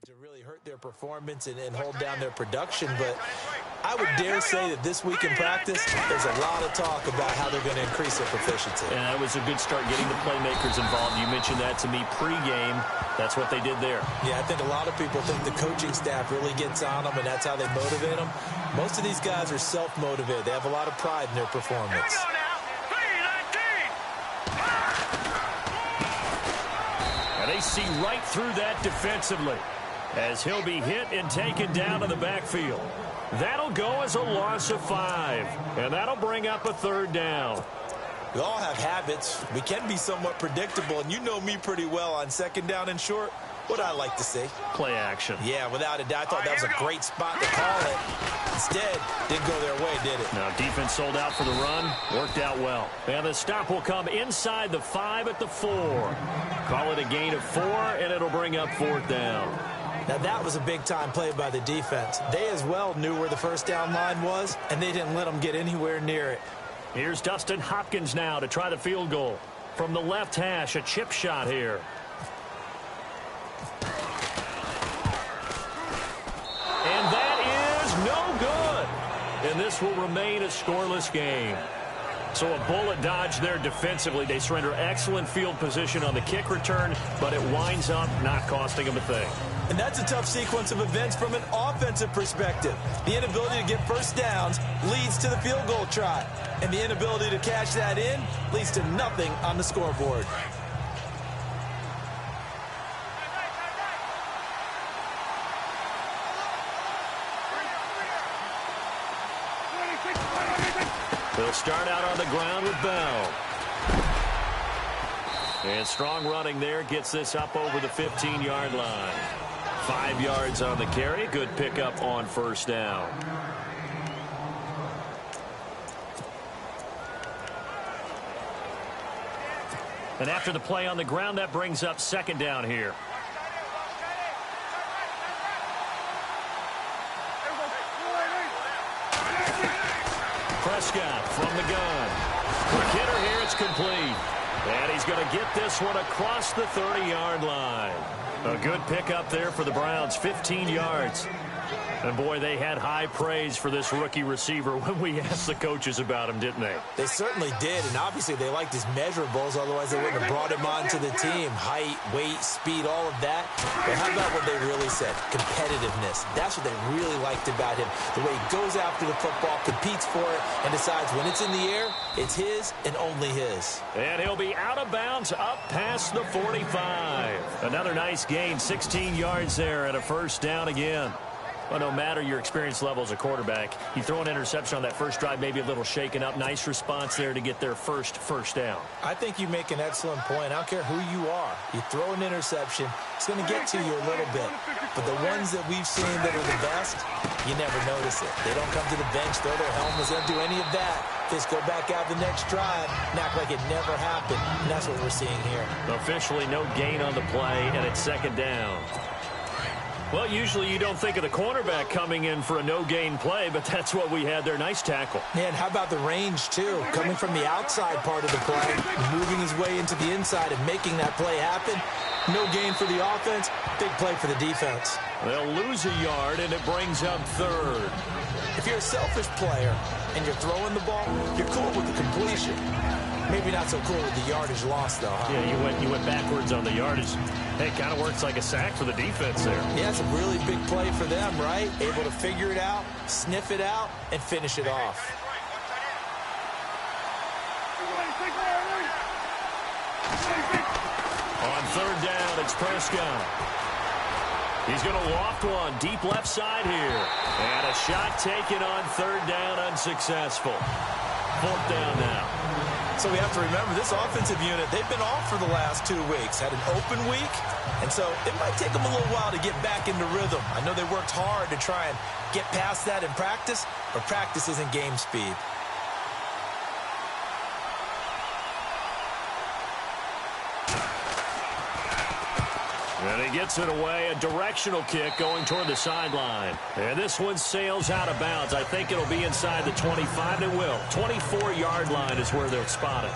to really hurt their performance and hold down their production, but I would dare say that this week in practice, there's a lot of talk about how they're going to increase their proficiency. And that was a good start getting the playmakers involved. You mentioned that to me pregame. That's what they did there. Yeah, I think a lot of people think the coaching staff really gets on them, and that's how they motivate them. Most of these guys are self-motivated. They have a lot of pride in their performance. And they see right through that defensively as he'll be hit and taken down to the backfield. That'll go as a loss of 5, and that'll bring up a 3rd down. We all have habits. We can be somewhat predictable, and you know me pretty well on 2nd down and short. What I like to see. Play action. Yeah, without a doubt. I thought that was a great spot to call it. Instead, didn't go their way, did it? Now, defense sold out for the run. Worked out well. And the stop will come inside the 5 at the 4. Call it a gain of 4, and it'll bring up 4th down. Now, that was a big-time play by the defense. They as well knew where the 1st down line was, and they didn't let them get anywhere near it. Here's Dustin Hopkins now to try the field goal. From the left hash, a chip shot here. And that is no good. And this will remain a scoreless game. So a bullet dodge there defensively. They surrender excellent field position on the kick return, but it winds up not costing them a thing. And that's a tough sequence of events from an offensive perspective. The inability to get 1st downs leads to the field goal try. And the inability to cash that in leads to nothing on the scoreboard. They'll start out on the ground with Bell. And strong running there gets this up over the 15-yard line. 5 yards on the carry. Good pickup on 1st down. And after the play on the ground, that brings up 2nd down here. Prescott from the gun. Quick hitter here, it's complete. And he's going to get this one across the 30-yard line. A good pickup there for the Browns, 15 yards. And, boy, they had high praise for this rookie receiver when we asked the coaches about him, didn't they? They certainly did, and obviously they liked his measurables, otherwise they wouldn't have brought him onto the team. Height, weight, speed, all of that. But how about what they really said? Competitiveness. That's what they really liked about him. The way he goes after the football, competes for it, and decides when it's in the air, it's his and only his. And he'll be out of bounds up past the 45. Another nice gain, 16 yards there and a 1st down again. Well, no matter your experience level as a quarterback, you throw an interception on that first drive, maybe a little shaken up. Nice response there to get their first down. I think you make an excellent point. I don't care who you are. You throw an interception, it's going to get to you a little bit. But the ones that we've seen that are the best, you never notice it. They don't come to the bench, throw their helmets, they don't do any of that. Just go back out the next drive and act like it never happened. And that's what we're seeing here. Officially no gain on the play, and it's 2nd down. Well, usually you don't think of the cornerback coming in for a no-gain play, but that's what we had there. Nice tackle. And how about the range, too? Coming from the outside part of the play, moving his way into the inside and making that play happen. No gain for the offense, big play for the defense. They'll lose a yard, and it brings up 3rd. If you're a selfish player and you're throwing the ball, you're cool with the completion. Maybe not so cool with the yardage loss, though, huh? Yeah, you went backwards on the yardage. Hey, it kind of works like a sack for the defense there. Yeah, it's a really big play for them, right? Able to figure it out, sniff it out, and finish it off. On 3rd down, it's Prescott. He's going to loft one deep left side here. And a shot taken on 3rd down, unsuccessful. 4th down now. So we have to remember this offensive unit, they've been off for the last 2 weeks, had an open week, and so it might take them a little while to get back into rhythm. I know they worked hard to try and get past that in practice, but practice isn't game speed. And he gets it away, a directional kick going toward the sideline. And this one sails out of bounds. I think it'll be inside the 25. It will. 24-yard line is where they'll spot it.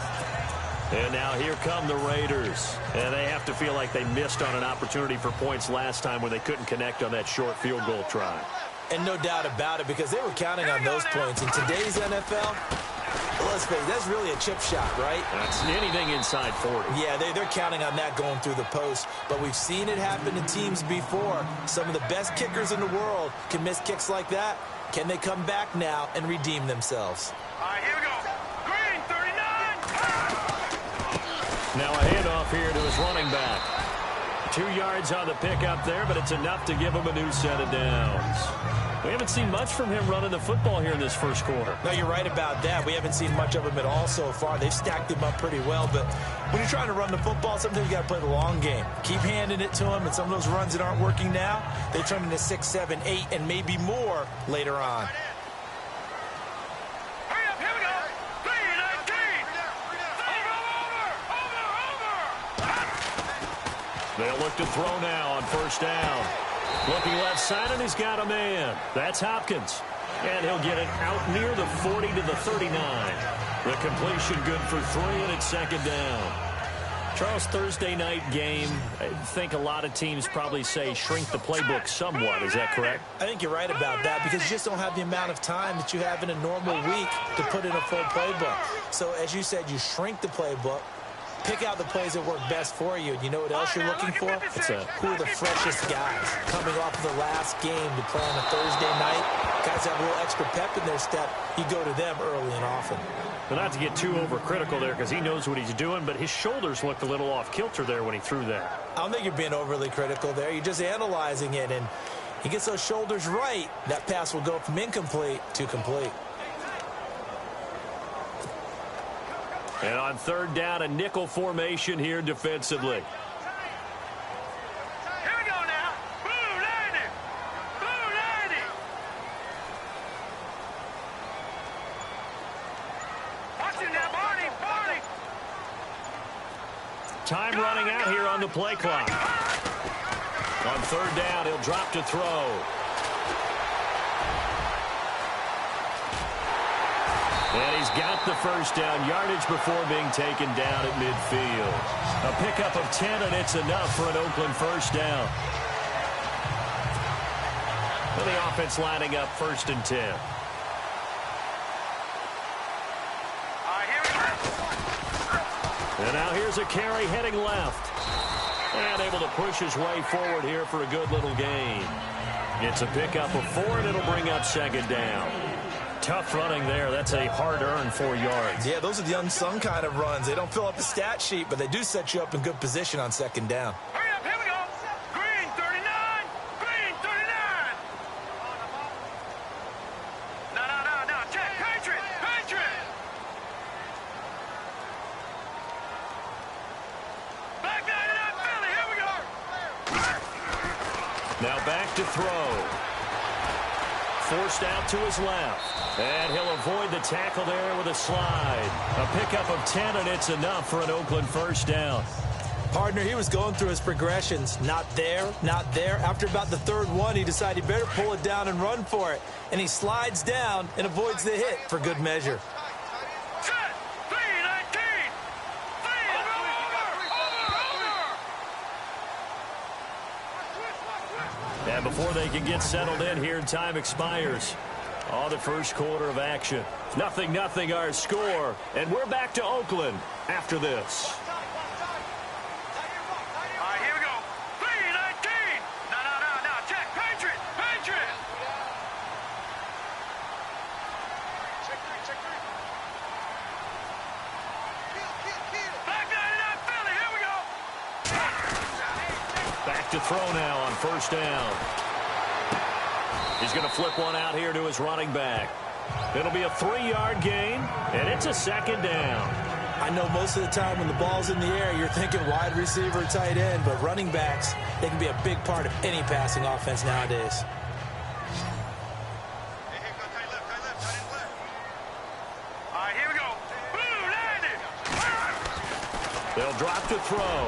And now here come the Raiders. And they have to feel like they missed on an opportunity for points last time when they couldn't connect on that short field goal try. And no doubt about it, because they were counting on those points. In today's NFL, let's face it, that's really a chip shot, right? That's anything inside 40. Yeah, they're counting on that going through the post. But we've seen it happen to teams before. Some of the best kickers in the world can miss kicks like that. Can they come back now and redeem themselves? All right, here we go. Green, 39. Now a handoff here to his running back. 2 yards on the pickup there, but it's enough to give him a new set of downs. We haven't seen much from him running the football here in this first quarter. No, you're right about that. We haven't seen much of him at all so far. They've stacked him up pretty well, but when you're trying to run the football, sometimes you got to play the long game. Keep handing it to him, and some of those runs that aren't working now, they turn into 6, 7, 8, and maybe more later on. Hurry up, here we go. 3, 19. Over. They'll look to throw now on first down. Looking left side, and he's got a man. That's Hopkins. And he'll get it out near the 40 to the 39. The completion good for 3, and it's second down. Charles, Thursday night game, I think a lot of teams probably say shrink the playbook somewhat. Is that correct? I think you're right about that because you just don't have the amount of time that you have in a normal week to put in a full playbook. So, as you said, you shrink the playbook. Pick out the plays that work best for you. You know what else you're looking for? Who are the freshest guys coming off of the last game to play on a Thursday night? Guys have a little extra pep in their step. You go to them early and often. But not to get too overcritical there because he knows what he's doing, but his shoulders looked a little off kilter there when he threw that. I don't think you're being overly critical there. You're just analyzing it, and he gets those shoulders right. That pass will go from incomplete to complete. And on third down, a nickel formation here defensively. Here we go now. Blue 90. Blue 90. Watch it now, Barney. Barney. Time running out here on the play clock. On third down, he'll drop to throw. And he's got the first down yardage before being taken down at midfield. A pickup of 10, and it's enough for an Oakland first down. And the offense lining up 1st and 10. All right, here we go. And now here's a carry heading left. And able to push his way forward here for a good little gain. It's a pickup of 4, and it'll bring up second down. Tough running there. That's a hard-earned 4 yards. Yeah, those are the unsung kind of runs. They don't fill up the stat sheet, but they do set you up in good position on second down. Hurry up, here we go. Green 39. Green 39. No. Check. Patriot. Patriot. Back 99, Philly. Here we go. Now back to throw. Forced out to his left. And he'll avoid the tackle there with a slide. A pickup of 10, and it's enough for an Oakland first down. Partner, he was going through his progressions. Not there, not there. After about the third one, he decided he better pull it down and run for it. And he slides down and avoids the hit for good measure. Set. 3-19. Over. And before they can get settled in here, time expires. Oh, the first quarter of action. 0-0 our score. And we're back to Oakland after this. All right, here we go. 3-19. No. Check. Patriot. Patriot. Check 3. Back 99, Philly. Here we go. Back to throw now on first down. He's going to flip one out here to his running back. It'll be a 3-yard gain, and it's a second down. I know most of the time when the ball's in the air, you're thinking wide receiver, tight end, but running backs, they can be a big part of any passing offense nowadays. All right, here we go. Blue 90. They'll drop to throw.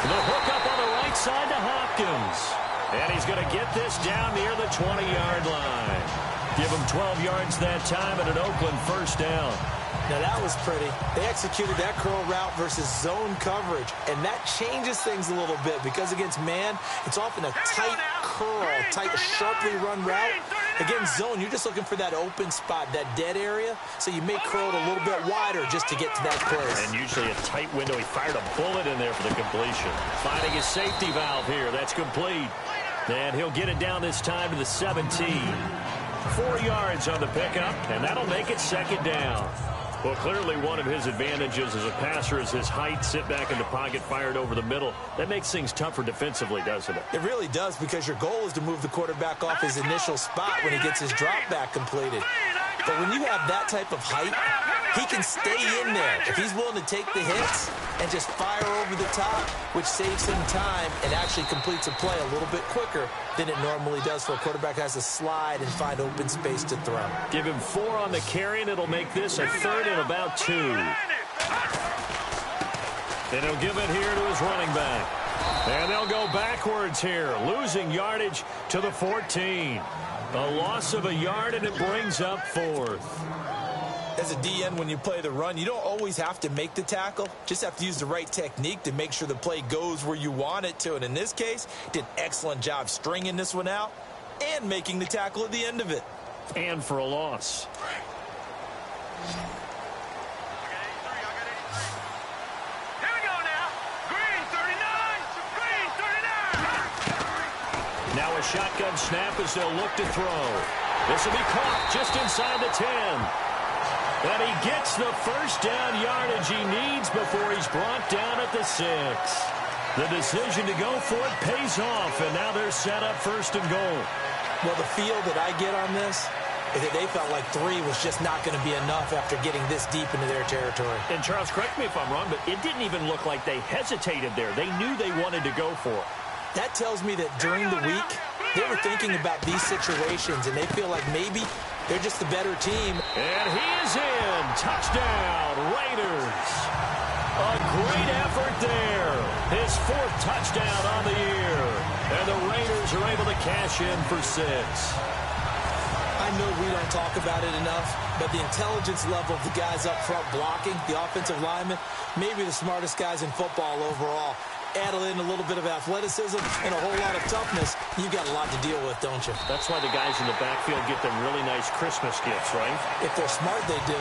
The hook up on the right side to Hopkins. And he's going to get this down near the 20-yard line. Give him 12 yards that time and an Oakland first down. Now that was pretty. They executed that curl route versus zone coverage, and that changes things a little bit because against man, it's often a tight curl, tight, sharply run route. Against zone, you're just looking for that open spot, that dead area, so you may curl it a little bit wider just to get to that place. And usually a tight window. He fired a bullet in there for the completion. Finding his safety valve here. That's complete. And he'll get it down this time to the 17. 4 yards on the pickup, and that'll make it second down. Well, clearly one of his advantages as a passer is his height, sit back in the pocket, fired over the middle. That makes things tougher defensively, doesn't it? It really does, because your goal is to move the quarterback off his initial spot when he gets his drop back completed. But when you have that type of height, he can stay in there if he's willing to take the hits and just fire over the top, which saves him time and actually completes a play a little bit quicker than it normally does for a quarterback who has to slide and find open space to throw. Give him 4 on the carry, and it'll make this a 3rd and about 2. And he'll give it here to his running back. And they'll go backwards here, losing yardage to the 14. A loss of a yard, and it brings up 4th. As a DN, when you play the run, you don't always have to make the tackle. Just have to use the right technique to make sure the play goes where you want it to. And in this case, did an excellent job stringing this one out and making the tackle at the end of it. And for a loss. Here we go now. Green 39. Green 39. Now a shotgun snap as they'll look to throw. This will be caught just inside the 10. And he gets the first down yardage he needs before he's brought down at the 6. The decision to go for it pays off, and now they're set up 1st and goal. Well, the feel that I get on this is that they felt like 3 was just not going to be enough after getting this deep into their territory. And Charles, correct me if I'm wrong, but it didn't even look like they hesitated there. They knew they wanted to go for it. That tells me that during the week, they were thinking about these situations, and they feel like maybe they're just the better team. And he is in. Touchdown, Raiders. A great effort there. His 4th touchdown on the year. And the Raiders are able to cash in for 6. I know we don't talk about it enough, but the intelligence level of the guys up front blocking, the offensive linemen, maybe the smartest guys in football overall. Add in a little bit of athleticism and a whole lot of toughness, you've got a lot to deal with, don't you? That's why the guys in the backfield get them really nice Christmas gifts, right? If they're smart, they do.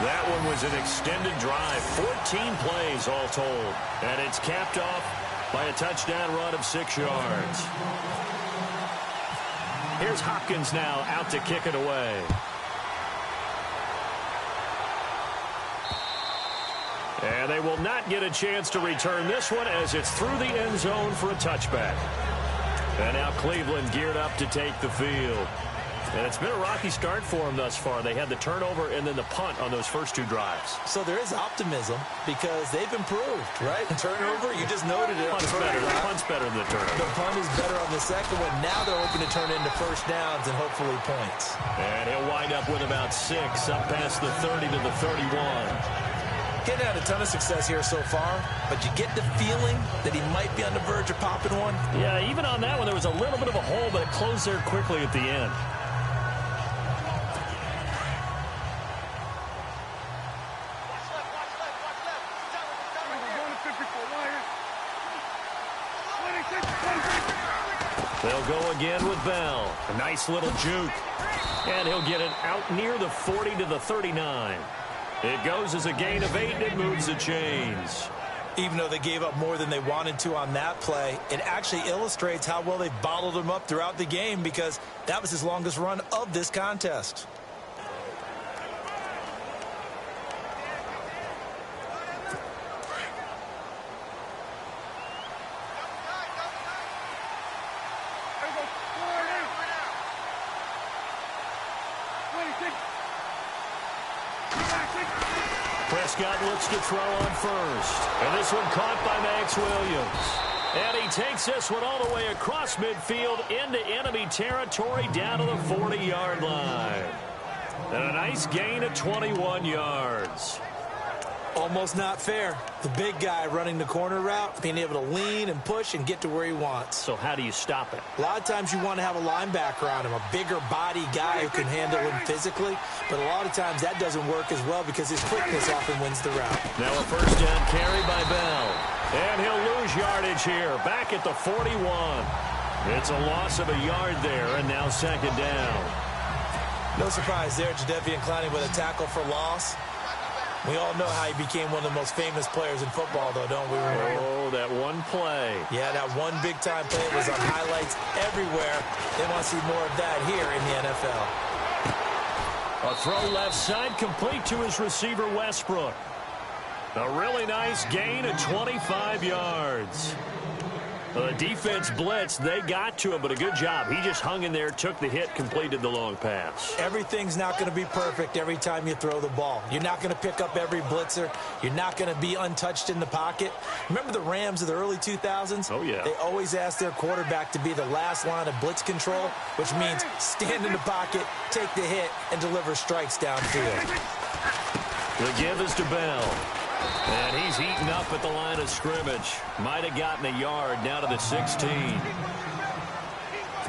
That one was an extended drive, 14 plays all told. And it's capped off by a touchdown run of 6 yards. Here's Hopkins now out to kick it away. And they will not get a chance to return this one as it's through the end zone for a touchback. And now Cleveland geared up to take the field. And it's been a rocky start for them thus far. They had the turnover and then the punt on those first 2 drives. So there is optimism because they've improved, right? Turnover, you just noted it. Punt's better. The punt's better than the turnover. The punt is better on the second one. Now they're hoping to turn into first downs and hopefully points. And he'll wind up with about 6 up past the 30 to the 31. Getting had a ton of success here so far, but you get the feeling that he might be on the verge of popping one. Yeah, even on that one, there was a little bit of a hole, but it closed there quickly at the end. They'll go again with Bell. A nice little juke. And he'll get it out near the 40 to the 39. It goes as a gain of 8, and it moves the chains. Even though they gave up more than they wanted to on that play, it actually illustrates how well they bottled him up throughout the game because that was his longest run of this contest. Prescott looks to throw on first. And this one caught by Max Williams. And he takes this one all the way across midfield into enemy territory down to the 40-yard line. And a nice gain of 21 yards. Almost not fair. The big guy running the corner route, being able to lean and push and get to where he wants. So how do you stop it? A lot of times you want to have a linebacker on him, a bigger body guy who can handle him physically, but a lot of times that doesn't work as well because his quickness often wins the route. Now a first down carry by Bell. And he'll lose yardage here, back at the 41. It's a loss of a yard there, and now second down. No surprise there, Jadeveon Clowney with a tackle for loss. We all know how he became one of the most famous players in football, though, don't we? Remember? Oh, that one play. Yeah, that one big-time play was on highlights everywhere. They want to see more of that here in the NFL. A throw left side complete to his receiver, Westbrook. A really nice gain of 25 yards. The defense blitzed. They got to him, but a good job. He just hung in there, took the hit, completed the long pass. Everything's not going to be perfect every time you throw the ball. You're not going to pick up every blitzer. You're not going to be untouched in the pocket. Remember the Rams of the early 2000s? Oh, yeah. They always asked their quarterback to be the last line of blitz control, which means stand in the pocket, take the hit, and deliver strikes downfield. The give is to Bell. And he's eaten up at the line of scrimmage. Might have gotten a yard, now to the 16.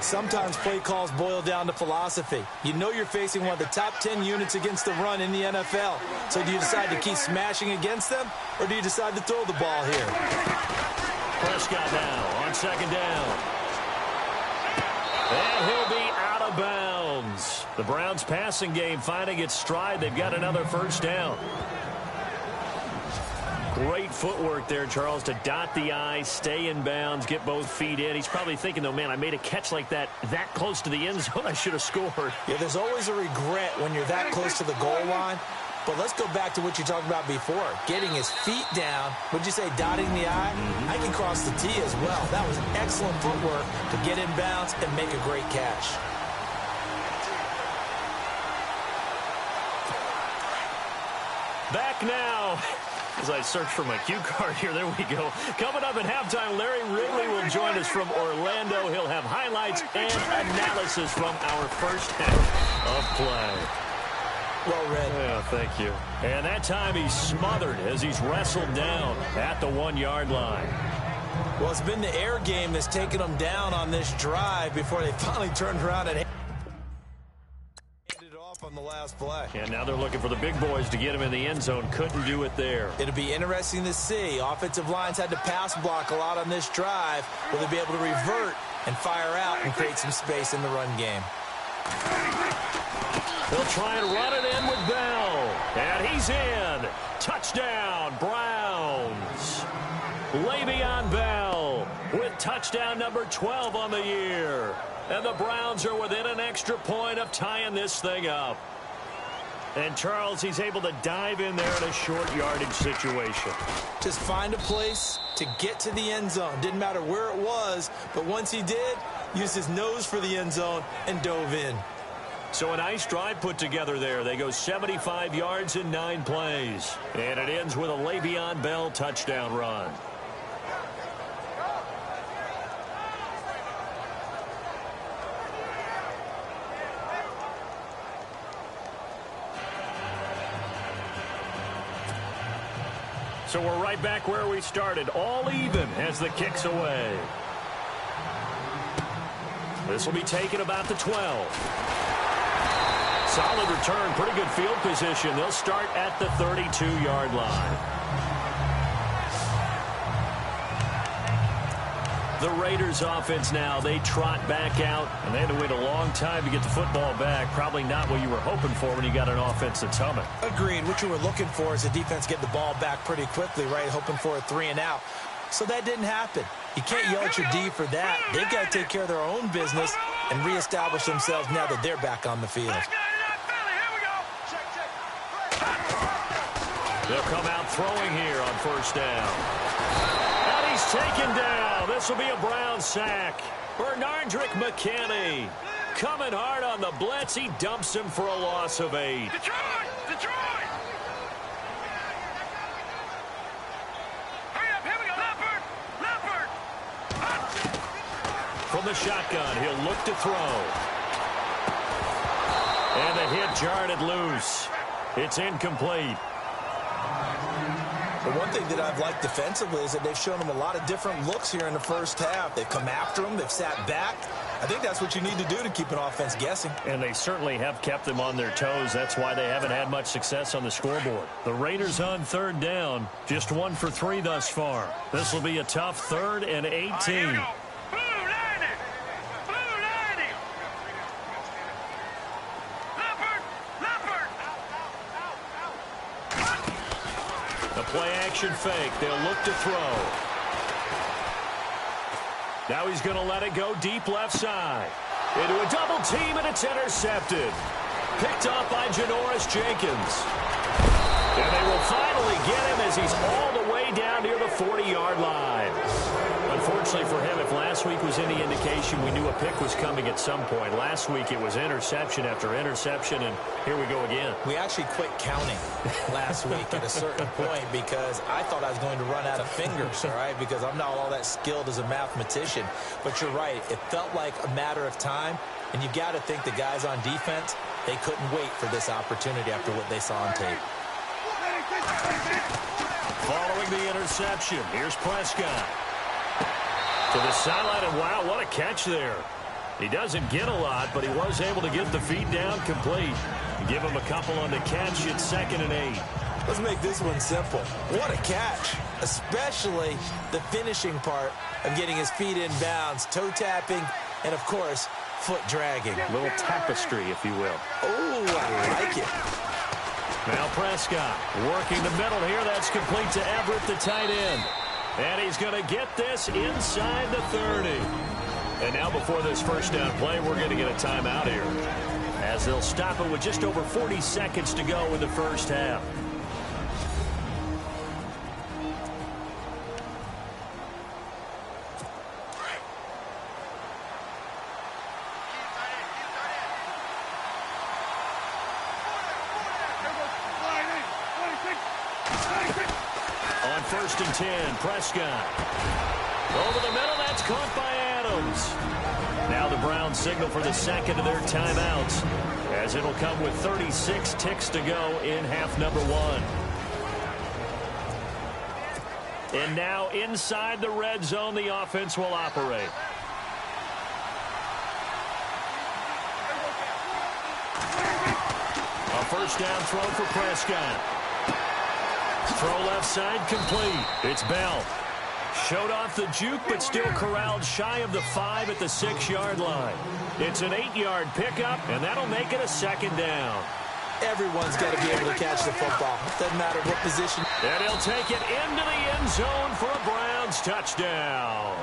Sometimes play calls boil down to philosophy. You know you're facing one of the top 10 units against the run in the NFL. So do you decide to keep smashing against them, or do you decide to throw the ball here? Prescott now on second down. And he'll be out of bounds. The Browns passing game finding its stride. They've got another first down. Great footwork there, Charles, to dot the I, stay in bounds, get both feet in. He's probably thinking, though, man, I made a catch like that close to the end zone. I should have scored. Yeah, there's always a regret when you're that close to the goal line. But let's go back to what you talked about before. Getting his feet down. Would you say dotting the I? I can cross the T as well. That was excellent footwork to get in bounds and make a great catch. Back now. As I search for my cue card here, there we go. Coming up at halftime, Larry Ridley will join us from Orlando. He'll have highlights and analysis from our first half of play. Well read. Yeah, thank you. And that time he's smothered as he's wrestled down at the 1-yard line. Well, it's been the air game that's taken them down on this drive before they finally turned around and on the last play. And now they're looking for the big boys to get him in the end zone. Couldn't do it there. It'll be interesting to see. Offensive lines had to pass block a lot on this drive. Will they be able to revert and fire out and create some space in the run game? They'll try and run it in with Bell. And he's in. Touchdown, Browns. Le'Veon Bell with touchdown number 12 on the year. And the Browns are within an extra point of tying this thing up. And Charles, he's able to dive in there in a short yardage situation. Just find a place to get to the end zone. Didn't matter where it was, but once he did, used his nose for the end zone and dove in. So a nice drive put together there. They go 75 yards in 9 plays. And it ends with a Le'Veon Bell touchdown run. So we're right back where we started, all even as the kick's away. This will be taken about the 12. Solid return, pretty good field position. They'll start at the 32-yard line. The Raiders offense now, they trot back out, and they had to wait a long time to get the football back. Probably not what you were hoping for when you got an offense that's humming. Agreed. What you were looking for is the defense get the ball back pretty quickly, right? Hoping for a 3-and-out. So that didn't happen. You can't yell at your D for that. They've got to take care of their own business and reestablish themselves now that they're back on the field. They'll come out throwing here on first down. And he's taken down. This will be a Brown sack. Bernardrick McKinney coming hard on the blitz. He dumps him for a loss of 8. Detroit! Detroit! Hurry up, here we go, Leopard! Leopard! From the shotgun, he'll look to throw. And the hit jarred it loose. It's incomplete. The one thing that I've liked defensively is that they've shown them a lot of different looks here in the first half. They've come after them. They've sat back. I think that's what you need to do to keep an offense guessing. And they certainly have kept them on their toes. That's why they haven't had much success on the scoreboard. The Raiders on third down. Just 1 for 3 thus far. This will be a tough 3rd and 18. The play-action fake. They'll look to throw. Now he's going to let it go deep left side. Into a double team, and it's intercepted. Picked off by Janoris Jenkins. And they will finally get him as he's all the way down near the 40-yard line. Unfortunately for him, if last week was any indication, we knew a pick was coming at some point. Last week it was interception after interception, and here we go again. We actually quit counting last week at a certain point because I thought I was going to run out of fingers, all right, because I'm not all that skilled as a mathematician. But you're right. It felt like a matter of time, and you got to think the guys on defense, they couldn't wait for this opportunity after what they saw on tape. Following the interception, here's Prescott. To the sideline, and wow, what a catch there. He doesn't get a lot, but he was able to get the feet down complete. Give him a couple on the catch at 2nd and 8. Let's make this one simple. What a catch, especially the finishing part of getting his feet in bounds, toe tapping, and, of course, foot dragging. A little tapestry, if you will. Oh, I like it. Now Prescott working the middle here. That's complete to Everett, the tight end. And he's going to get this inside the 30. And now before this first down play, we're going to get a timeout here, as they'll stop it with just over 40 seconds to go in the first half. On 1st and 10, Prescott. Over the middle, that's caught by Adams. Now the Browns signal for the second of their timeouts, as it'll come with 36 ticks to go in half number 1. And now inside the red zone, the offense will operate. A first down throw for Prescott. Throw left side complete. It's Bell. Showed off the juke, but still corralled shy of the 5 at the 6-yard line. It's an 8-yard pickup, and that'll make it a 2nd down. Everyone's got to be able to catch the football. Doesn't matter what position. And he'll take it into the end zone for a Browns touchdown.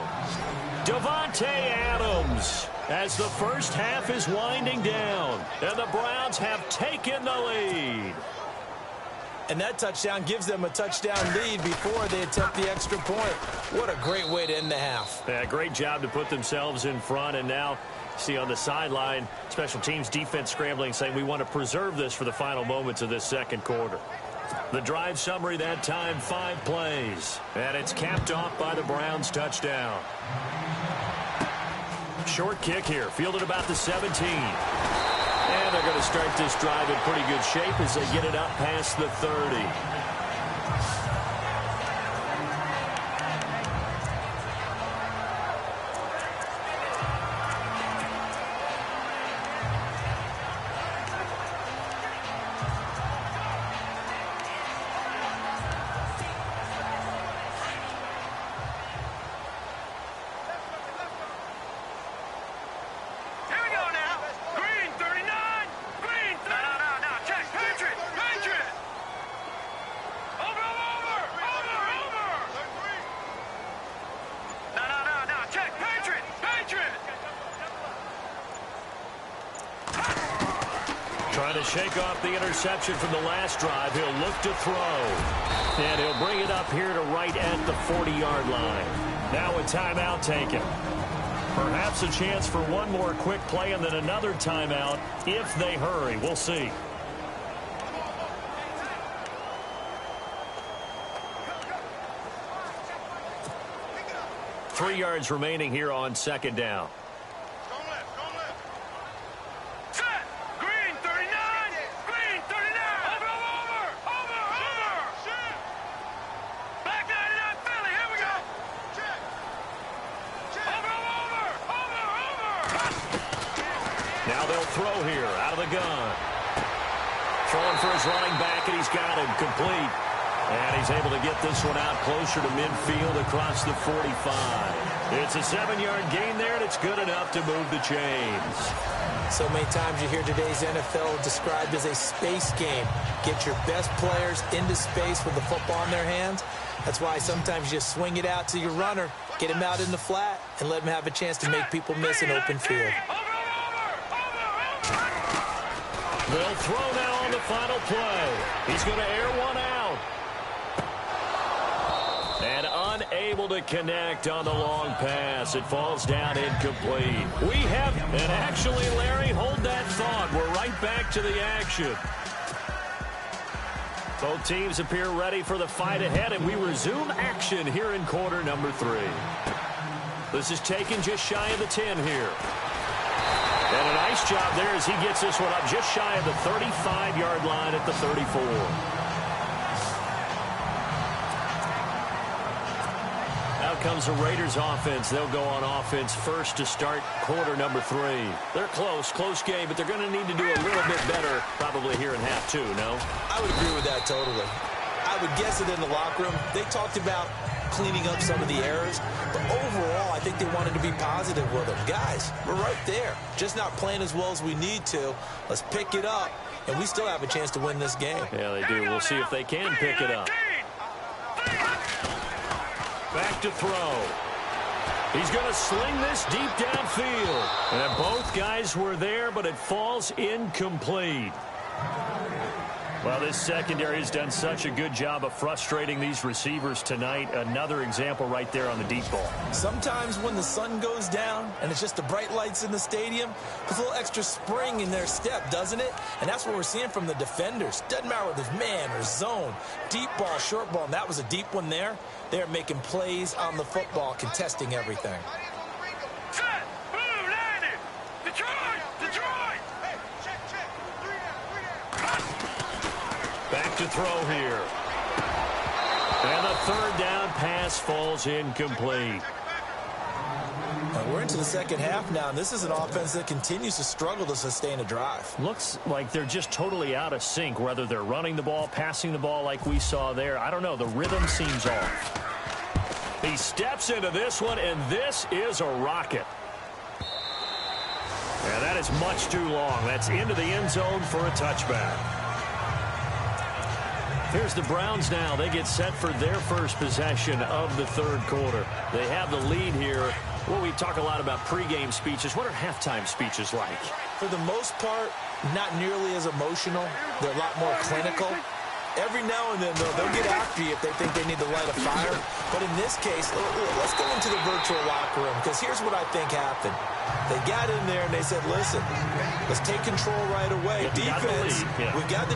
Davante Adams, as the first half is winding down, and the Browns have taken the lead. And that touchdown gives them a touchdown lead before they attempt the extra point. What a great way to end the half. Yeah, great job to put themselves in front. And now, see on the sideline, special teams defense scrambling, saying we want to preserve this for the final moments of this second quarter. The drive summary that time, 5 plays. And it's capped off by the Browns touchdown. Short kick here, fielded about the 17. And they're going to start this drive in pretty good shape as they get it up past the 30. Trying to shake off the interception from the last drive. He'll look to throw. And he'll bring it up here to right at the 40-yard line. Now a timeout taken. Perhaps a chance for one more quick play and then another timeout if they hurry. We'll see. Three yards remaining here on 2nd down. Now they'll throw here out of the gun. Throwing for his running back, and he's got him complete. And he's able to get this one out closer to midfield across the 45. It's a 7-yard gain there, and it's good enough to move the chains. So many times you hear today's NFL described as a space game. Get your best players into space with the football in their hands. That's why sometimes you just swing it out to your runner, get him out in the flat, and let him have a chance to make people miss an open field. They'll throw now on the final play. He's going to air one out. And unable to connect on the long pass. It falls down incomplete. We have, and actually, Larry, hold that thought. We're right back to the action. Both teams appear ready for the fight ahead, and we resume action here in quarter number 3. This is taken just shy of the 10 here. And a nice job there as he gets this one up just shy of the 35-yard line at the 34. Now comes the Raiders offense. They'll go on offense first to start quarter number 3. They're close game, but they're going to need to do a little bit better probably here in half 2, no? I would agree with that totally. I would guess that in the locker room, they talked about cleaning up some of the errors, but overall, I think they wanted to be positive with them. Guys, we're right there. Just not playing as well as we need to. Let's pick it up, and we still have a chance to win this game. Yeah, they do. We'll see if they can pick it up. Back to throw. He's going to sling this deep downfield. And both guys were there, but it falls incomplete. Well, this secondary has done such a good job of frustrating these receivers tonight. Another example right there on the deep ball. Sometimes when the sun goes down and it's just the bright lights in the stadium, there's a little extra spring in their step, doesn't it? And that's what we're seeing from the defenders. Doesn't matter whether it's man or zone, deep ball, short ball, and that was a deep one there. They're making plays on the football, contesting everything. Set, boom, landed. Detroit. Back to throw here. And the third down pass falls incomplete. We're into the second half now, and this is an offense that continues to struggle to sustain a drive. Looks like they're just totally out of sync, whether they're running the ball, passing the ball like we saw there. I don't know. The rhythm seems off. He steps into this one, and this is a rocket. And that is much too long. That's into the end zone for a touchback. Here's the Browns now. They get set for their first possession of the third quarter. They have the lead here. Well, we talk a lot about pregame speeches. What are halftime speeches like? For the most part, not nearly as emotional. They're a lot more clinical. Every now and then, though, they'll get after you if they think they need to light a fire. But in this case, let's go into the virtual locker room, because here's what I think happened. They got in there and they said, listen, let's take control right away. Defense, we got the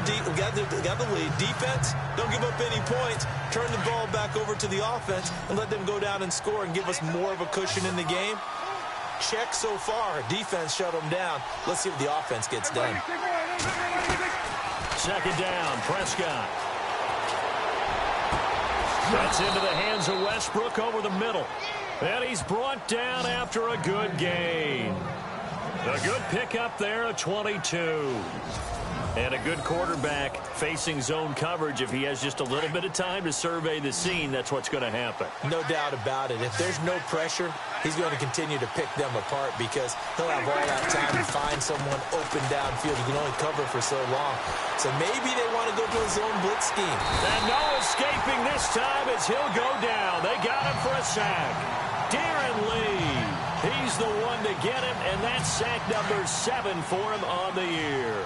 lead. Defense, don't give up any points. Turn the ball back over to the offense and let them go down and score and give us more of a cushion in the game. Check so far. Defense shut them down. Let's see what the offense gets done. Second down, Prescott. That's into the hands of Westbrook over the middle. And he's brought down after a good gain. A good pickup there, a 22. And a good quarterback facing zone coverage. If he has just a little bit of time to survey the scene, that's what's going to happen. No doubt about it. If there's no pressure, he's going to continue to pick them apart because he'll have all that time to find someone open downfield. He can only cover for so long. So maybe they want to go to a zone blitz scheme. And no escaping this time as he'll go down. They got him for a sack. Darren Lee. He's the one to get him, and that's sack number 7 for him on the year.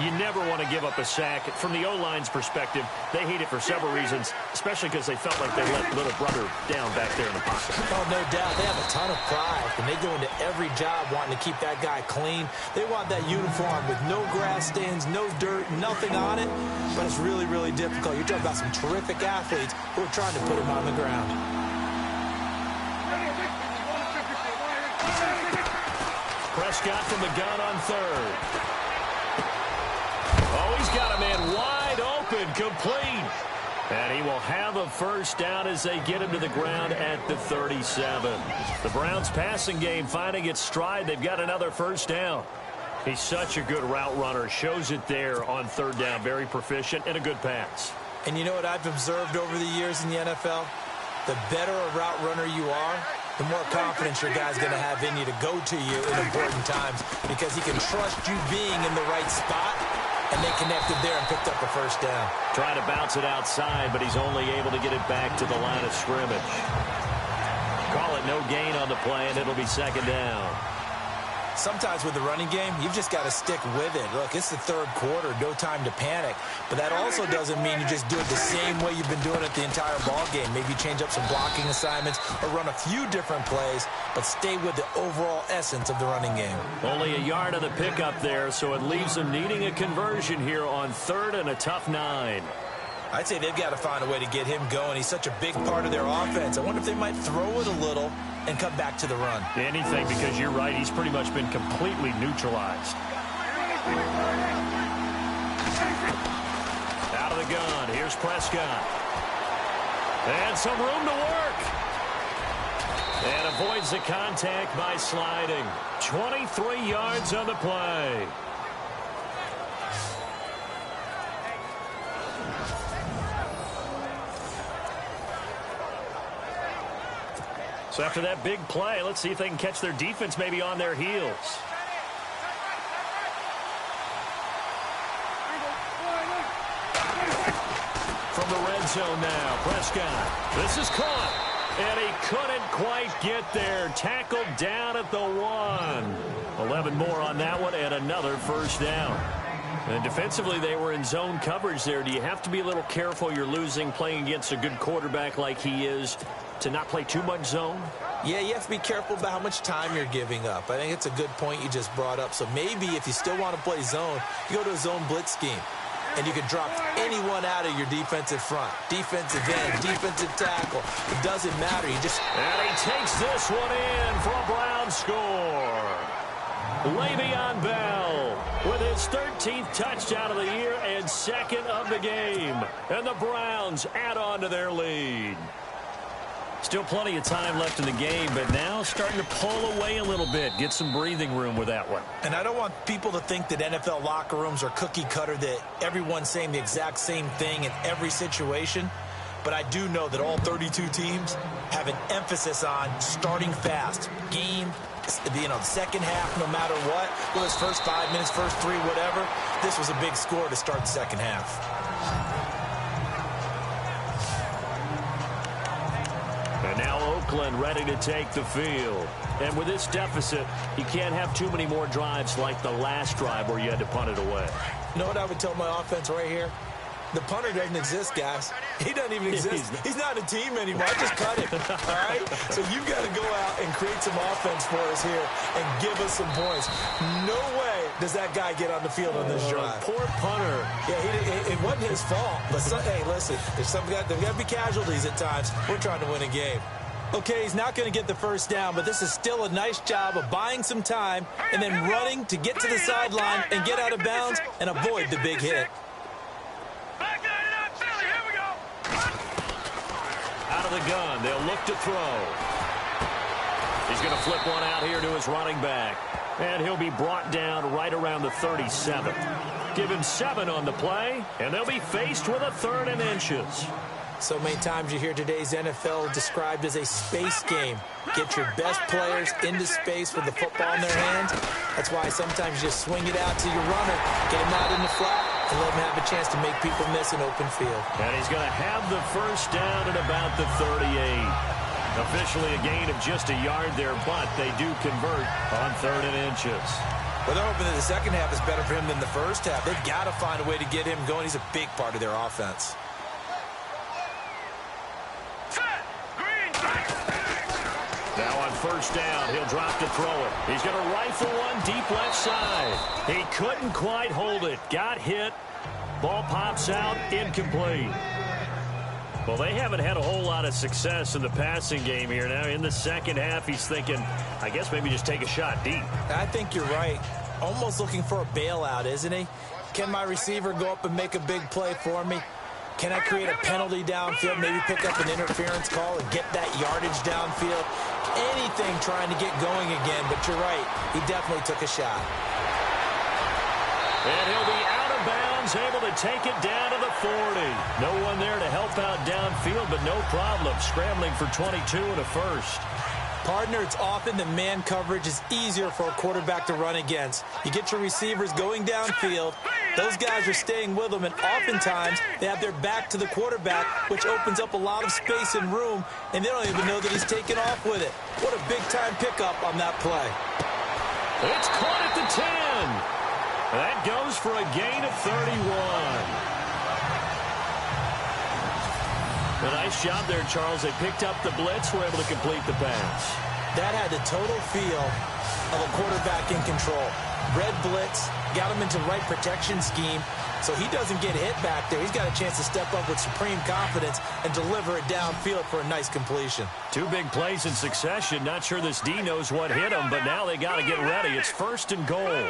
You never want to give up a sack. From the O-line's perspective, they hate it for several reasons, especially because they felt like they let little brother down back there in the pocket. Oh, no doubt. They have a ton of pride, and they go into every job wanting to keep that guy clean. They want that uniform with no grass stains, no dirt, nothing on it, but it's really, really difficult. You're talking about some terrific athletes who are trying to put him on the ground. Prescott from the gun on third. Oh, he's got a man wide open, complete. And he will have a first down as they get him to the ground at the 37. The Browns passing game finding its stride. They've got another first down. He's such a good route runner. Shows it there on third down. Very proficient and a good pass. And you know what I've observed over the years in the NFL? The better a route runner you are, the more confidence your guy's going to have in you to go to you in important times because he can trust you being in the right spot, and they connected there and picked up a first down. Trying to bounce it outside, but he's only able to get it back to the line of scrimmage. Call it no gain on the play, and it'll be second down. Sometimes with the running game, you've just got to stick with it. Look, it's the third quarter, no time to panic. But that also doesn't mean you just do it the same way you've been doing it the entire ball game. Maybe change up some blocking assignments or run a few different plays, but stay with the overall essence of the running game. Only a yard of the pickup there, so it leaves them needing a conversion here on third and a tough 9. I'd say they've got to find a way to get him going. He's such a big part of their offense. I wonder if they might throw it a little and come back to the run. Anything, because you're right. He's pretty much been completely neutralized. Out of the gun. Here's Prescott. And some room to work. And avoids the contact by sliding. 23 yards on the play. So after that big play, let's see if they can catch their defense maybe on their heels. From the red zone now, Prescott. This is caught. And he couldn't quite get there. Tackled down at the 1. 11 more on that one and another first down. And defensively, they were in zone coverage there. Do you have to be a little careful? You're losing playing against a good quarterback like he is to not play too much zone? Yeah, you have to be careful about how much time you're giving up. I think it's a good point you just brought up. So maybe if you still want to play zone, you go to a zone blitz scheme. And you can drop anyone out of your defensive front. Defensive end, defensive tackle. It doesn't matter. You just... And he takes this one in for a Brown score. Le'Veon Bell with his 13th touchdown of the year and second of the game. And the Browns add on to their lead. Still plenty of time left in the game, but now starting to pull away a little bit. Get some breathing room with that one. And I don't want people to think that NFL locker rooms are cookie cutter, that everyone's saying the exact same thing in every situation. But I do know that all 32 teams have an emphasis on starting fast. Game, the second half, no matter what. Well, it's first 5 minutes, first 3, whatever. This was a big score to start the second half. And now Oakland ready to take the field. And with this deficit, you can't have too many more drives like the last drive where you had to punt it away. You know what I would tell my offense right here? The punter doesn't exist, guys. He doesn't even exist. He's not a team anymore. I just cut him, all right? So you've got to go out and create some offense for us here and give us some points. No way does that guy get on the field on this drive. Poor punter. Yeah, it wasn't his fault. But, hey, listen, there's got to be casualties at times. We're trying to win a game. Okay, he's not going to get the first down, but this is still a nice job of buying some time and then running to get to the sideline and get out of bounds and avoid the big hit. Out of the gun, they'll look to throw. He's going to flip one out here to his running back. And he'll be brought down right around the 37. Give him 7 on the play, and they'll be faced with a 3rd and inches. So many times you hear today's NFL described as a space game. Get your best players into space with the football in their hands. That's why sometimes you just swing it out to your runner, get him out in the flat, and let him have a chance to make people miss an open field. And he's going to have the first down at about the 38. Officially a gain of just a yard there, but they do convert on 3rd and inches. Well, they're hoping that the second half is better for him than the first half. They've got to find a way to get him going. He's a big part of their offense. Now on first down, he'll drop to throw it. He's going to rifle one deep left side. He couldn't quite hold it. Got hit. Ball pops out, incomplete. Well, they haven't had a whole lot of success in the passing game here. Now in the second half, he's thinking, I guess maybe just take a shot deep. I think you're right. Almost looking for a bailout, isn't he? Can my receiver go up and make a big play for me? Can I create a penalty downfield, maybe pick up an interference call and get that yardage downfield? Anything trying to get going again, but you're right. He definitely took a shot. is able to take it down to the 40. No one there to help out downfield, but no problem. Scrambling for 22 and a first. Partner, it's often the man coverage is easier for a quarterback to run against. You get your receivers going downfield. Those guys are staying with them, and oftentimes they have their back to the quarterback, which opens up a lot of space and room, and they don't even know that he's taken off with it. What a big-time pickup on that play. It's caught at the 10. That goes for a gain of 31. A nice job there, Charles. They picked up the blitz, were able to complete the pass. That had the total feel of a quarterback in control. Red blitz, got him into the right protection scheme, so he doesn't get hit back there. He's got a chance to step up with supreme confidence and deliver it downfield for a nice completion. Two big plays in succession. Not sure this D knows what hit him, but now they got to get ready. It's first and goal.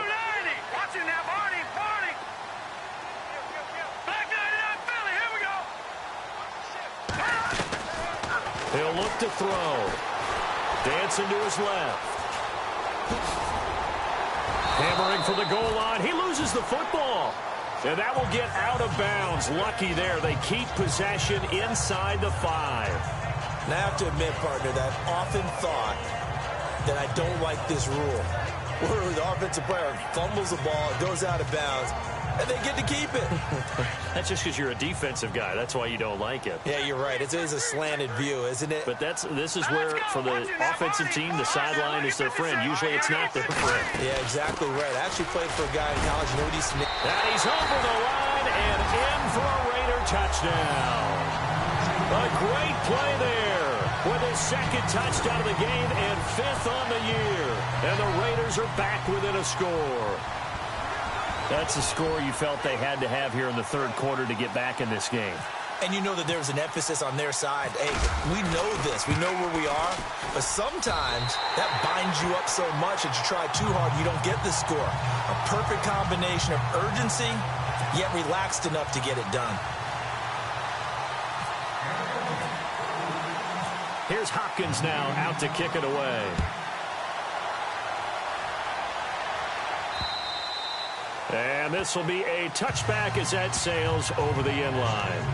He'll look to throw. Dancing to his left. Hammering for the goal line. He loses the football. And that will get out of bounds. Lucky there. They keep possession inside the 5. And I have to admit, partner, that I've often thought that I don't like this rule. Where the offensive player fumbles the ball, it goes out of bounds, and they get to keep it. That's just because you're a defensive guy. That's why you don't like it. Yeah, you're right. It is a slanted view, isn't it? But this is where, for the offensive team, the sideline is their friend. Usually it's not their friend. Yeah, exactly right. I actually played for a guy in college. You know what he's... And he's over the line and in for a Raider touchdown. A great play there with his second touchdown of the game and 5th on the year. And the Raiders are back within a score. That's a score you felt they had to have here in the third quarter to get back in this game. And you know that there's an emphasis on their side. Hey, we know this. We know where we are. But sometimes that binds you up so much that you try too hard, you don't get the score. A perfect combination of urgency, yet relaxed enough to get it done. Here's Hopkins now out to kick it away. And this will be a touchback as that sails over the end line.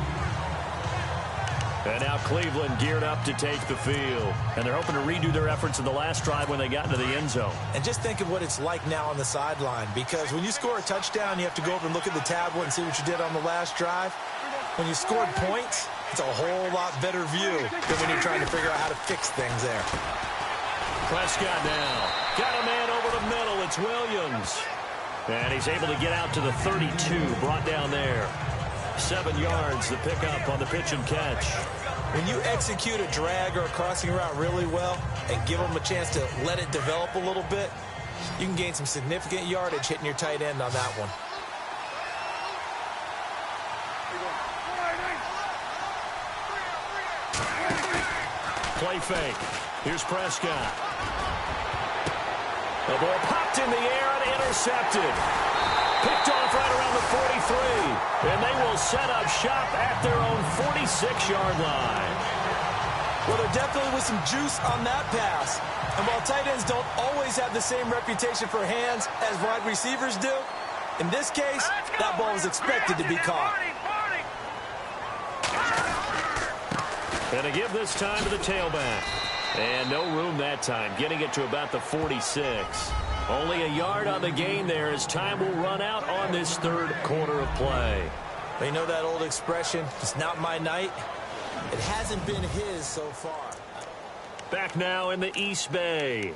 And now Cleveland geared up to take the field. And they're hoping to redo their efforts in the last drive when they got into the end zone. And just think of what it's like now on the sideline. Because when you score a touchdown, you have to go over and look at the tablet and see what you did on the last drive. When you scored points, it's a whole lot better view than when you're trying to figure out how to fix things there. Prescott now. Got a man over the middle. It's Williams. And he's able to get out to the 32, brought down there. 7 yards, the pickup on the pitch and catch. When you execute a drag or a crossing route really well and give them a chance to let it develop a little bit, you can gain some significant yardage hitting your tight end on that one. Play fake. Here's Prescott. The ball popped in the air and intercepted. Picked off right around the 43. And they will set up shop at their own 46-yard line. Well, there definitely was some juice on that pass. And while tight ends don't always have the same reputation for hands as wide receivers do, in this case, that ball was expected to be caught. And to give this time to the tailback. And no room that time, getting it to about the 46. Only a yard on the game there as time will run out on this third quarter of play. You know that old expression, it's not my night? It hasn't been his so far. Back now in the East Bay.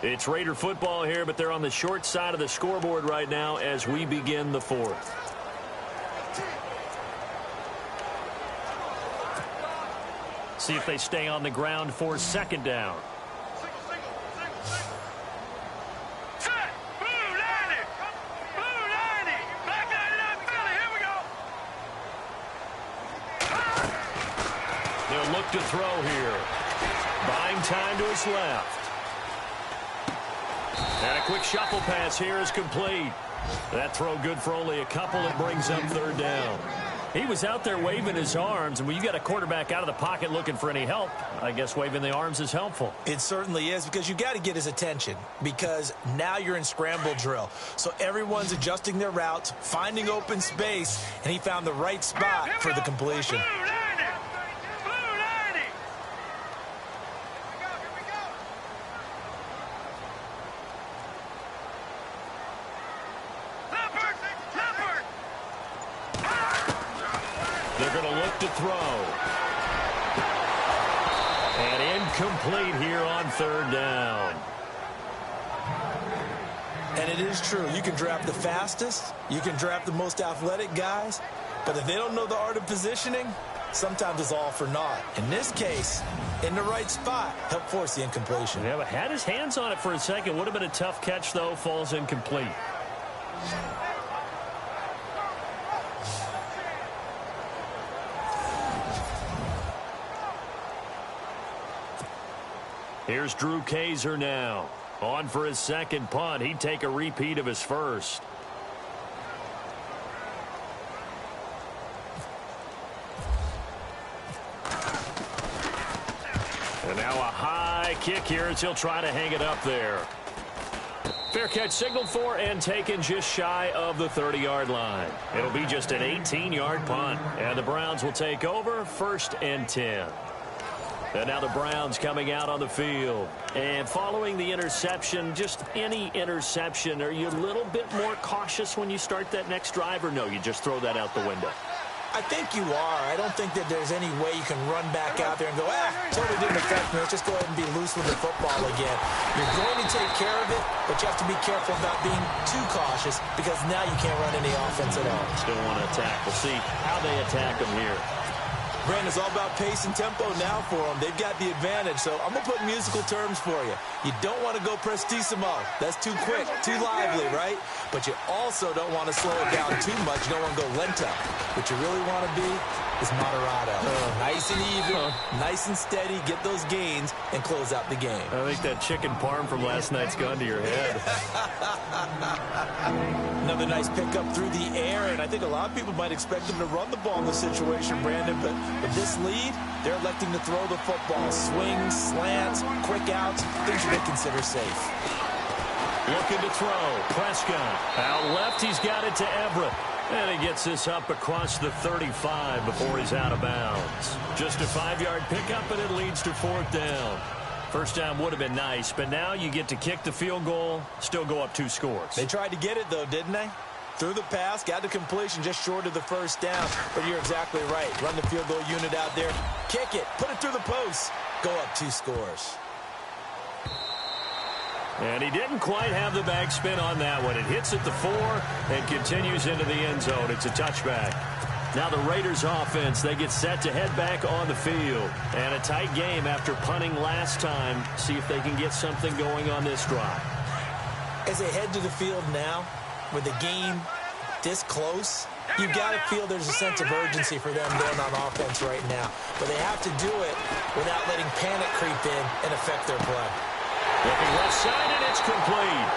It's Raider football here, but they're on the short side of the scoreboard right now as we begin the fourth. See if they stay on the ground for second down. They'll look to throw here. Buying time to his left. And a quick shuffle pass here is complete. That throw good for only a couple. It brings up third down. He was out there waving his arms, and when you got a quarterback out of the pocket looking for any help, I guess waving the arms is helpful. It certainly is, because you got to get his attention, because now you're in scramble drill. So everyone's adjusting their routes, finding open space, and he found the right spot for the completion. They're going to look to throw. And incomplete here on third down. And it is true. You can draft the fastest. You can draft the most athletic guys. But if they don't know the art of positioning, sometimes it's all for naught. In this case, in the right spot, helped force the incompletion. Yeah, but had his hands on it for a second. Would have been a tough catch, though. Falls incomplete. Here's Drew Kaiser now. On for his second punt. He'd take a repeat of his first. And now a high kick here as he'll try to hang it up there. Fair catch signaled for and taken just shy of the 30-yard line. It'll be just an 18-yard punt. And the Browns will take over 1st and 10. And now the Browns coming out on the field. And following the interception, just any interception, are you a little bit more cautious when you start that next drive, or no, you just throw that out the window? I think you are. I don't think that there's any way you can run back out there and go, totally didn't affect me. Let's just go ahead and be loose with the football again. You're going to take care of it, but you have to be careful about being too cautious, because now you can't run any offense at all. Still want to attack. We'll see how they attack them here. Brandon, it's all about pace and tempo now for them. They've got the advantage, so I'm going to put musical terms for you. You don't want to go prestissimo. That's too quick, too lively, right? But you also don't want to slow it down too much. You don't want to go lento. What you really want to be is moderato. Nice and even, nice and steady, get those gains, and close out the game. I think that chicken parm from last night's gone to your head. Another nice pickup through the air, and I think a lot of people might expect them to run the ball in this situation, Brandon, but with this lead, they're electing to throw the football. Swings, slants, quick outs, things you would consider safe. Looking to throw. Prescott. Out left, he's got it to Everett. And he gets this up across the 35 before he's out of bounds. Just a 5-yard pickup, and it leads to 4th down. First down would have been nice, but now you get to kick the field goal, still go up 2 scores. They tried to get it, though, didn't they? Threw the pass, got the completion just short of the first down. But you're exactly right. Run the field goal unit out there. Kick it. Put it through the post. Go up 2 scores. And he didn't quite have the backspin on that one. It hits at the 4 and continues into the end zone. It's a touchback. Now the Raiders offense, they get set to head back on the field. And a tight game after punting last time. See if they can get something going on this drive. As they head to the field now, with the game this close, you got to feel there's a sense of urgency for them going on offense right now. But they have to do it without letting panic creep in and affect their play. Looking left side, and it's complete.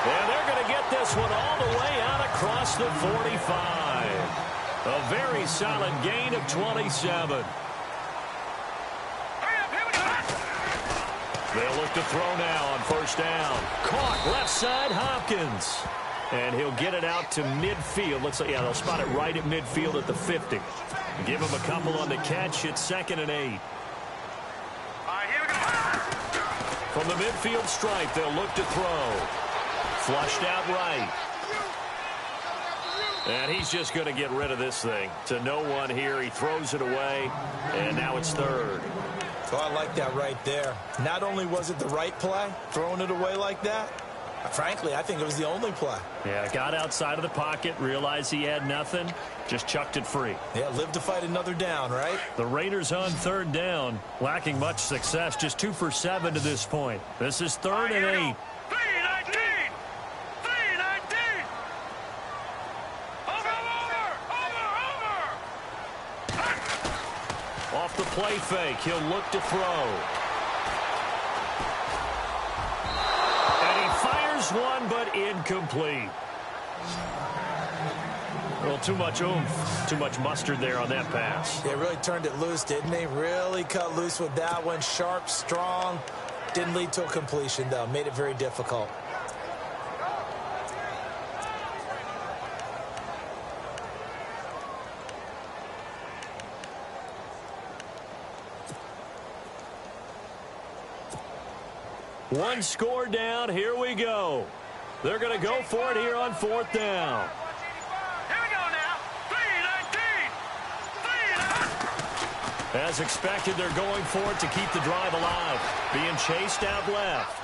And they're going to get this one all the way out across the 45. A very solid gain of 27. They'll look to throw now on first down. Caught left side, Hopkins. And he'll get it out to midfield. Let's say, yeah, they'll spot it right at midfield at the 50. Give him a couple on the catch. It's 2nd and 8. From the midfield stripe, they'll look to throw. Flushed out right. And he's just going to get rid of this thing. To no one here. He throws it away. And now it's 3rd. Oh, I like that right there. Not only was it the right play, throwing it away like that, frankly, I think it was the only play. Yeah, got outside of the pocket, realized he had nothing, just chucked it free. Yeah, live to fight another down, right? The Raiders on 3rd down, lacking much success, just 2 for 7 to this point. This is 3rd and 8. 3-19! 3-19! Over! Off the play fake, he'll look to throw. And he fires one, but incomplete. Well, too much oomph, too much mustard there on that pass. They really turned it loose, didn't they? Really cut loose with that one. Sharp, strong. Didn't lead to a completion, though. Made it very difficult. One score down. Here we go. They're going to go for it here on 4th down. Here we go now. 3-19. As expected, they're going for it to keep the drive alive. Being chased out left.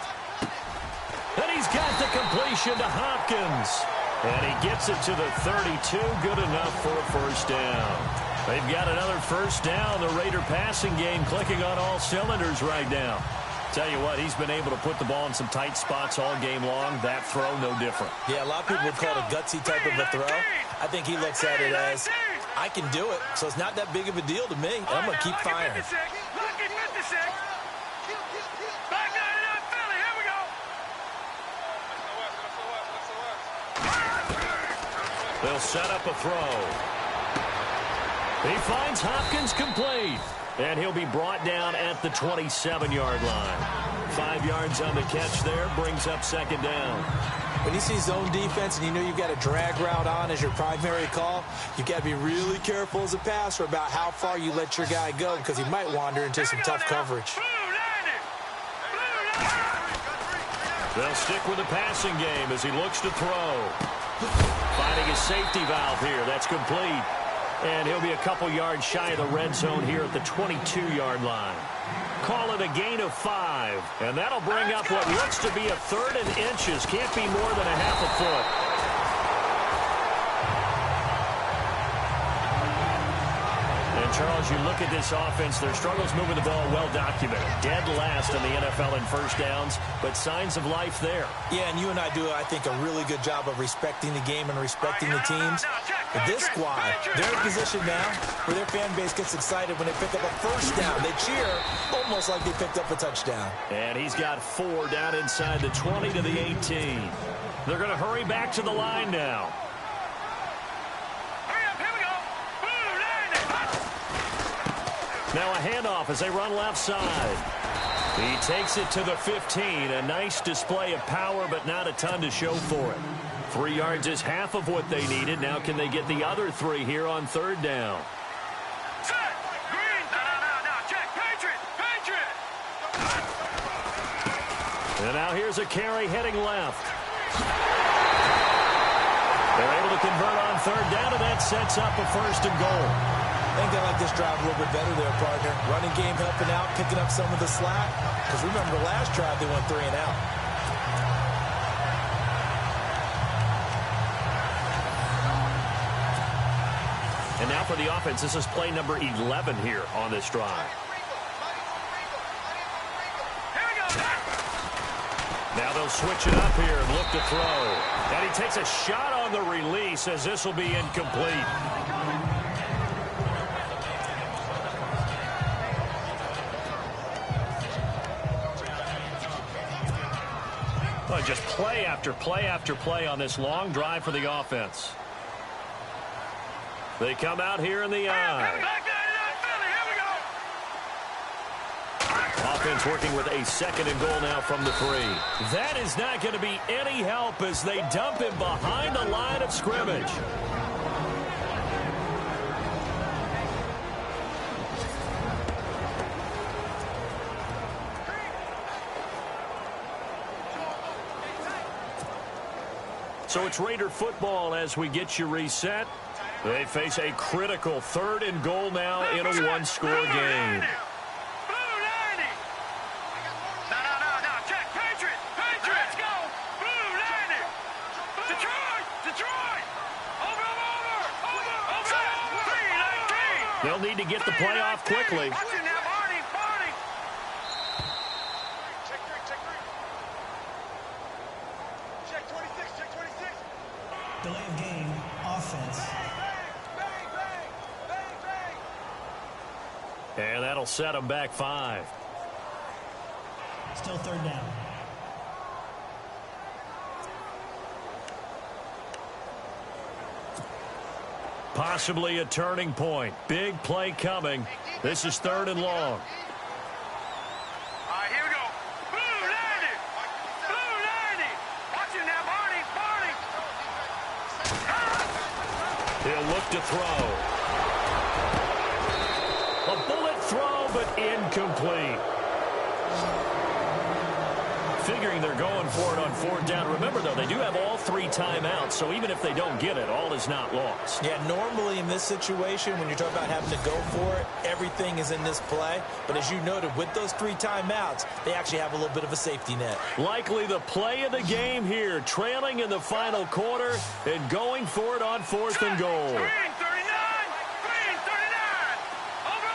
And he's got the completion to Hopkins. And he gets it to the 32. Good enough for a first down. They've got another first down. The Raider passing game clicking on all cylinders right now. Tell you what, he's been able to put the ball in some tight spots all game long. That throw, no different. Yeah, a lot of people would call it a gutsy type of a throw. I think he looks at it as, I can do it, so it's not that big of a deal to me. I'm going to keep firing. Lucky 56. Back 99 Philly. Here we go. They'll set up a throw. He finds Hopkins complete. And he'll be brought down at the 27-yard line. 5 yards on the catch there, brings up 2nd down. When you see zone defense and you know you've got a drag route on as your primary call, you've got to be really careful as a passer about how far you let your guy go because he might wander into some tough coverage. They'll stick with the passing game as he looks to throw. Finding his safety valve here. That's complete. And he'll be a couple yards shy of the red zone here at the 22-yard line. Call it a gain of 5. And that'll bring up what looks to be a 3rd and inches. Can't be more than a half a foot. And, Charles, you look at this offense, their struggles moving the ball well documented. Dead last in the NFL in first downs, but signs of life there. Yeah, and you and I do, I think, a really good job of respecting the game and respecting the teams. But this squad, they're in position now where their fan base gets excited when they pick up a first down. They cheer almost like they picked up a touchdown. And he's got 4 down inside the 20 to the 18. They're going to hurry back to the line now. Hurry up, here we go. Now a handoff as they run left side. He takes it to the 15. A nice display of power, but not a ton to show for it. 3 yards is half of what they needed. Now can they get the other 3 here on 3rd down? Set. Green. No. Check. Patriot. And now here's a carry heading left. They're able to convert on 3rd down, and that sets up a 1st and goal. I think they like this drive a little bit better there, partner. Running game helping out, picking up some of the slack. Because remember, the last drive they went 3 and out. And now for the offense, this is play number 11 here on this drive. Now they'll switch it up here and look to throw. And he takes a shot on the release as this will be incomplete. Well, just play after play after play on this long drive for the offense. They come out here in the eye. Offense working with a 2nd and goal now from the 3. That is not going to be any help as they dump him behind the line of scrimmage. So it's Raider football as we get you reset. They face a critical 3rd and goal now in a 1-score game. No. Check. Patriot. Let's go. Blue 90. Detroit. Over. 3-19. They'll need to get the play off quickly. Watch it now, Barney. Check 26. Delay of game, offense. And that'll set them back 5. Still 3rd down. Possibly a turning point. Big play coming. This is 3rd and long. All right, here we go. Blue 90. Blue 90. Watch it now, Barney. Barney. He'll look to throw. A bullet throw, but incomplete. Figuring they're going for it on 4th down. Remember, though, they do have all 3 timeouts, so even if they don't get it, all is not lost. Yeah, normally in this situation, when you're talking about having to go for it, everything is in this play. But as you noted, with those 3 timeouts, they actually have a little bit of a safety net. Likely the play of the game here, trailing in the final quarter and going for it on 4th and goal. Green 39. Green 39. Over.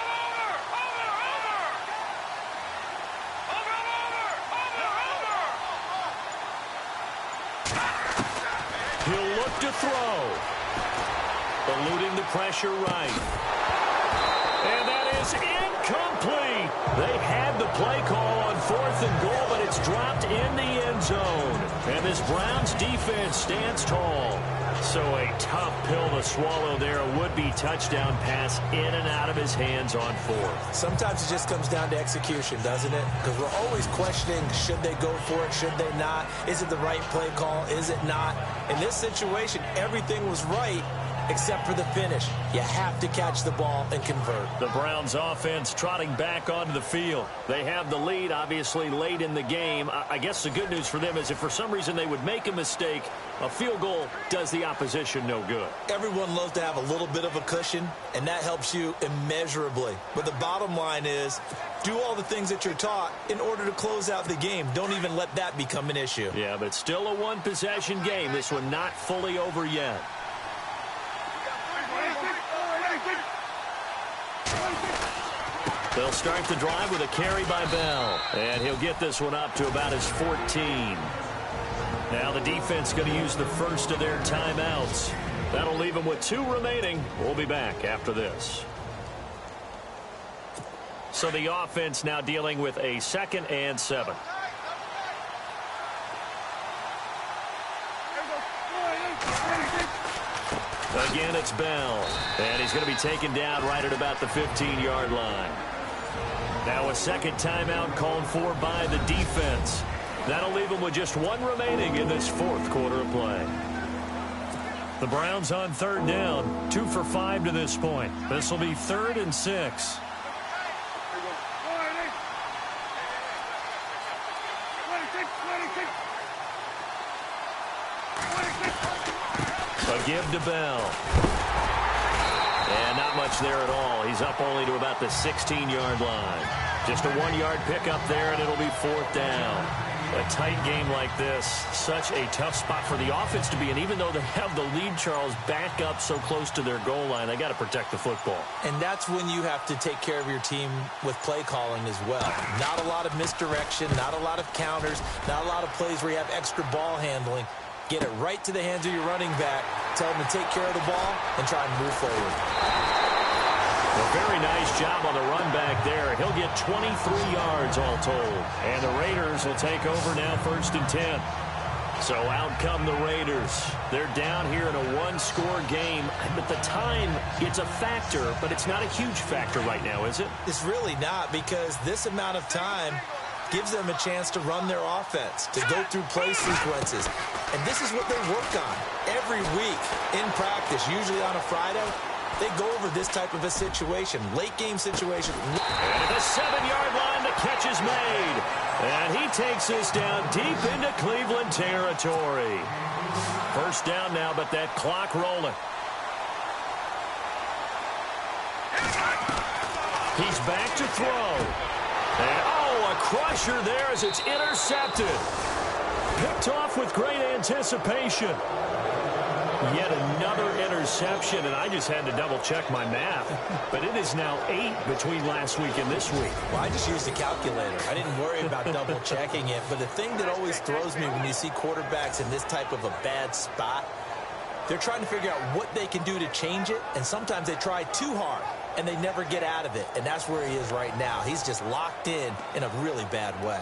He'll look to throw. Eluding the pressure right. And that is incomplete. They had the play call on 4th and goal, but it's dropped in the end zone. And this Browns defense stands tall. So a tough pill to swallow there. A would-be touchdown pass in and out of his hands on 4th. Sometimes it just comes down to execution, doesn't it? Because we're always questioning, should they go for it, should they not? Is it the right play call, is it not? In this situation, everything was right except for the finish. You have to catch the ball and convert. The Browns offense trotting back onto the field. They have the lead, obviously, late in the game. I guess the good news for them is if for some reason they would make a mistake, a field goal does the opposition no good. Everyone loves to have a little bit of a cushion, and that helps you immeasurably. But the bottom line is, do all the things that you're taught in order to close out the game. Don't even let that become an issue. Yeah, but still a one-possession game. This one not fully over yet. They'll start the drive with a carry by Bell. And he'll get this one up to about his 14. Now the defense going to use the first of their timeouts. That'll leave them with 2 remaining. We'll be back after this. So the offense now dealing with a 2nd and 7. Again, it's Bell. And he's going to be taken down right at about the 15-yard line. Now a 2nd timeout called for by the defense. That'll leave them with just 1 remaining in this 4th quarter of play. The Browns on 3rd down, 2 for 5 to this point. This will be 3rd and 6. A give to Bell. And not much there at all. He's up only to about the 16-yard line. Just a 1-yard pickup there, and it'll be 4th down. A tight game like this, such a tough spot for the offense to be in. Even though they have the lead, Charles, back up so close to their goal line, they got to protect the football. And that's when you have to take care of your team with play calling as well. Not a lot of misdirection, not a lot of counters, not a lot of plays where you have extra ball handling. Get it right to the hands of your running back, tell them to take care of the ball, and try and move forward. A very nice job on the run back there. He'll get 23 yards all told. And the Raiders will take over now 1st and 10. So out come the Raiders. They're down here in a 1-score game. But the time, it's a factor, but it's not a huge factor right now, is it? It's really not, because this amount of time gives them a chance to run their offense, to go through play sequences. And this is what they work on every week in practice, usually on a Friday. They go over this type of a situation, late game situation. And at the 7-yard line, the catch is made. And he takes this down deep into Cleveland territory. 1st down now, but that clock rolling. He's back to throw. And a crusher there as it's intercepted. Picked off with great anticipation. Yet another interception, and I just had to double-check my math. But it is now 8 between last week and this week. Well, I just used a calculator. I didn't worry about double-checking it. But the thing that always throws me when you see quarterbacks in this type of a bad spot, they're trying to figure out what they can do to change it, and sometimes they try too hard, and they never get out of it. And that's where he is right now. He's just locked in a really bad way.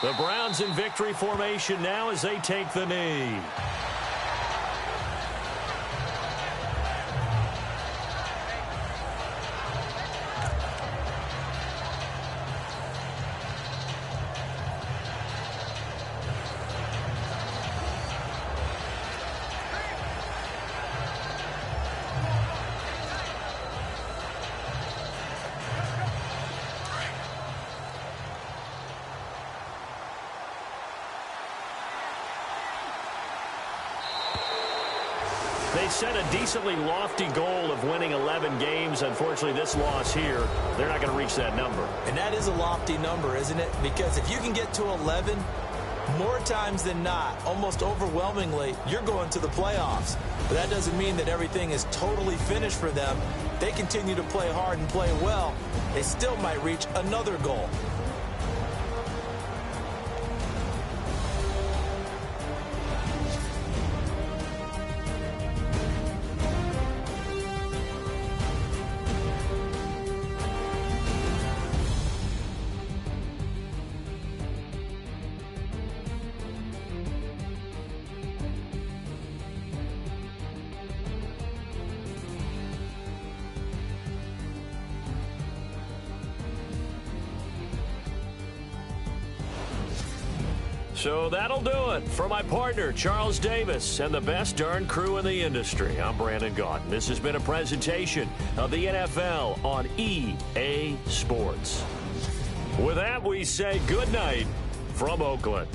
The Browns in victory formation now as they take the knee. They set a decently lofty goal of winning 11 games. Unfortunately, this loss here, they're not going to reach that number. And that is a lofty number, isn't it? Because if you can get to 11, more times than not, almost overwhelmingly, you're going to the playoffs. But that doesn't mean that everything is totally finished for them. They continue to play hard and play well. They still might reach another goal. So that'll do it. For my partner, Charles Davis, and the best darn crew in the industry, I'm Brandon Gaudin. This has been a presentation of the NFL on EA Sports. With that, we say good night from Oakland.